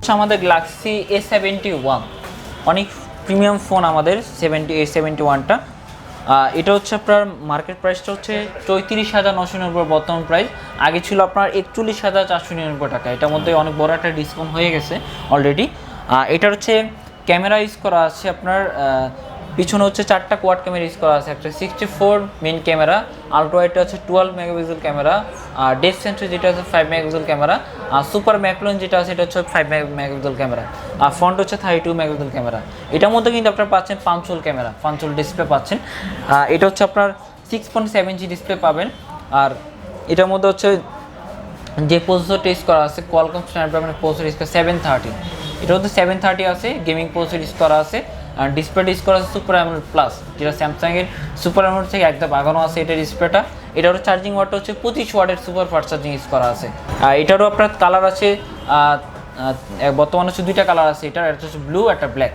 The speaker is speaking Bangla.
হচ্ছে আমাদের গ্যালাক্সি A71, অনেক প্রিমিয়াম ফোন আমাদের A71টা। এটা হচ্ছে আপনার মার্কেট প্রাইসটা হচ্ছে 34,990 বর্তমান প্রাইস। আগে ছিল আপনার 41,499 টাকা। এটার মধ্যে অনেক বড় একটা ডিসকাউন্ট হয়ে গেছে অলরেডি। এটার হচ্ছে ক্যামেরা ইউজ করা আছে আপনার, পিছনে হচ্ছে 4টা কোয়াড ক্যামেরা ইউজ করা আছে, একটা 64 মেইন ক্যামেরা, আলট্রা ওয়াইডটা হচ্ছে 12 মেগাপিক্সেল ক্যামেরা, আর ডেপথ সেন্সর যেটা আছে 5 মেগাপিক্সেল ক্যামেরা, আর সুপার ম্যাক্রোন যেটা আছে এটা হচ্ছে 5 মেগাপিক্সেল ক্যামেরা, আর ফ্রন্ট হচ্ছে 32 মেগাপিক্সেল ক্যামেরা। এটার মধ্যে কিন্তু আপনারা পাচ্ছেন পাঞ্চুয়াল ক্যামেরা, পাঞ্চুয়াল ডিসপ্লে পাচ্ছেন। এটা হচ্ছে আপনার 6.7 ইঞ্চি ডিসপ্লে পাবেন। আর এটার মধ্যে হচ্ছে যে প্রসেসরটা ইউজ করা আছে কোয়ালকম স্ন্যাপড্রাগনের প্রসেসর ইউজ করা 730, এটা হচ্ছে 730 আছে, গেমিং প্রসেসর ইউজ করা আছে। আর ডিসপ্লেটা ইউজ করা আছে সুপার অ্যামোলেড প্লাস, যেটা স্যামসাংয়ের সুপার অ্যামোলেড থেকে একদম আগানো আছে এটা ডিসপ্লেটা। এটারও চার্জিং ওয়াটটা হচ্ছে 25 ওয়াটের সুপার ফাস্ট চার্জিং ইউজ করা আছে। আর এটারও আপনার কালার আছে, বর্তমানে হচ্ছে 2টা কালার আছে, এটা হচ্ছে ব্লু একটা ব্ল্যাক।